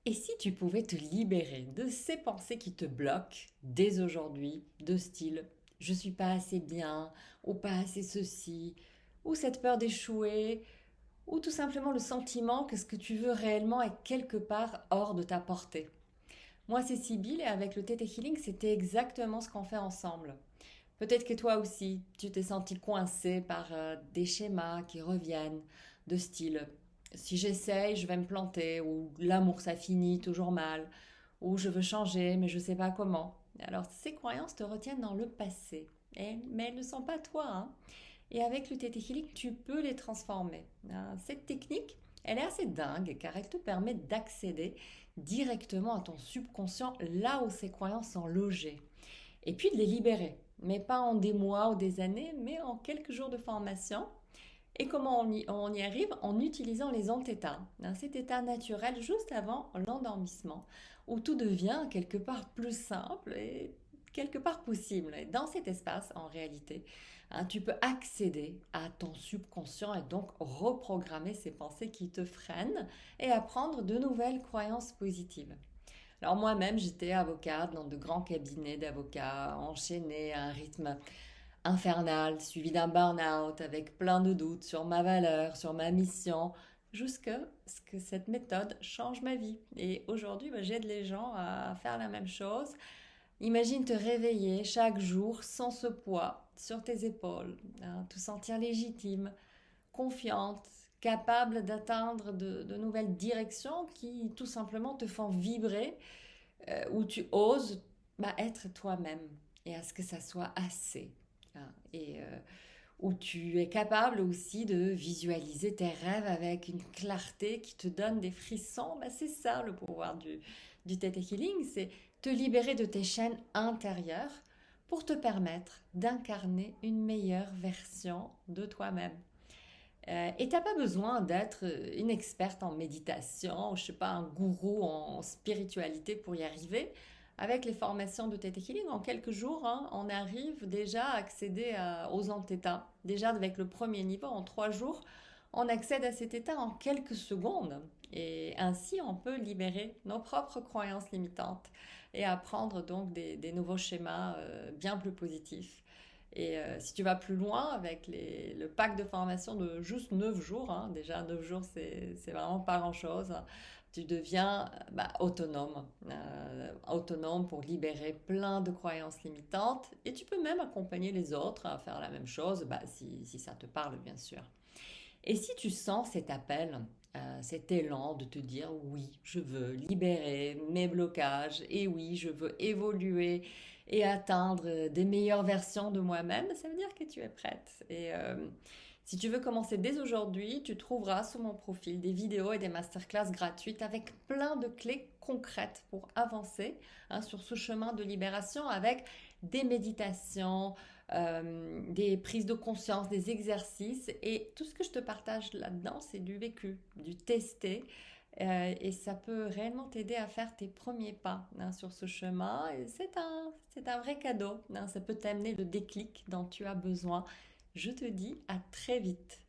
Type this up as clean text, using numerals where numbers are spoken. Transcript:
Et si tu pouvais te libérer de ces pensées qui te bloquent dès aujourd'hui, de style je suis pas assez bien, ou pas assez ceci, ou cette peur d'échouer, ou tout simplement le sentiment que ce que tu veux réellement est quelque part hors de ta portée. Moi, c'est Sybille et avec le Theta Healing, c'était exactement ce qu'on fait ensemble. Peut-être que toi aussi, tu t'es senti coincé par des schémas qui reviennent, de style si j'essaye, je vais me planter, ou l'amour ça finit toujours mal, ou je veux changer mais je ne sais pas comment. Alors ces croyances te retiennent dans le passé, mais elles ne sont pas toi, hein. Et avec le TT Healing, tu peux les transformer, hein. Cette technique, elle est assez dingue car elle te permet d'accéder directement à ton subconscient là où ces croyances sont logées et puis de les libérer. Mais pas en des mois ou des années, mais en quelques jours de formation. Et comment on y arrive? En utilisant les antétas, hein, cet état naturel juste avant l'endormissement, où tout devient quelque part plus simple et quelque part possible. Et dans cet espace, en réalité, hein, tu peux accéder à ton subconscient et donc reprogrammer ces pensées qui te freinent et apprendre de nouvelles croyances positives. Alors moi-même, j'étais avocate dans de grands cabinets d'avocats, enchaînée à un rythme infernal, suivi d'un burn-out avec plein de doutes sur ma valeur, sur ma mission, jusqu'à ce que cette méthode change ma vie. Et aujourd'hui, j'aide les gens à faire la même chose. Imagine te réveiller chaque jour sans ce poids sur tes épaules, hein, te sentir légitime, confiante, capable d'atteindre de nouvelles directions qui tout simplement te font vibrer, où tu oses être toi-même et à ce que ça soit assez, hein. Et où tu es capable aussi de visualiser tes rêves avec une clarté qui te donne des frissons. C'est ça le pouvoir du Theta Healing, c'est te libérer de tes chaînes intérieures pour te permettre d'incarner une meilleure version de toi-même. Et t'as pas besoin d'être une experte en méditation, je sais pas, un gourou en spiritualité pour y arriver. Avec les formations de Theta Healing, en quelques jours, hein, on arrive déjà à accéder aux antétas. Déjà avec le premier niveau, en 3 jours, on accède à cet état en quelques secondes. Et ainsi, on peut libérer nos propres croyances limitantes et apprendre donc des nouveaux schémas bien plus positifs. Et si tu vas plus loin avec le pack de formation de juste 9 jours, hein, déjà 9 jours c'est vraiment pas grand-chose, tu deviens autonome, autonome pour libérer plein de croyances limitantes et tu peux même accompagner les autres à faire la même chose, si ça te parle bien sûr. Et si tu sens cet appel, cet élan de te dire oui, je veux libérer mes blocages et oui, je veux évoluer et atteindre des meilleures versions de moi-même, ça veut dire que tu es prête. Et si tu veux commencer dès aujourd'hui, tu trouveras sur mon profil des vidéos et des masterclass gratuites avec plein de clés concrètes pour avancer, hein, sur ce chemin de libération avec des méditations, des prises de conscience, des exercices. Et tout ce que je te partage là-dedans, c'est du vécu, du testé. Et ça peut réellement t'aider à faire tes premiers pas, hein, sur ce chemin. Et c'est un vrai cadeau, hein. Ça peut t'amener le déclic dont tu as besoin. Je te dis à très vite.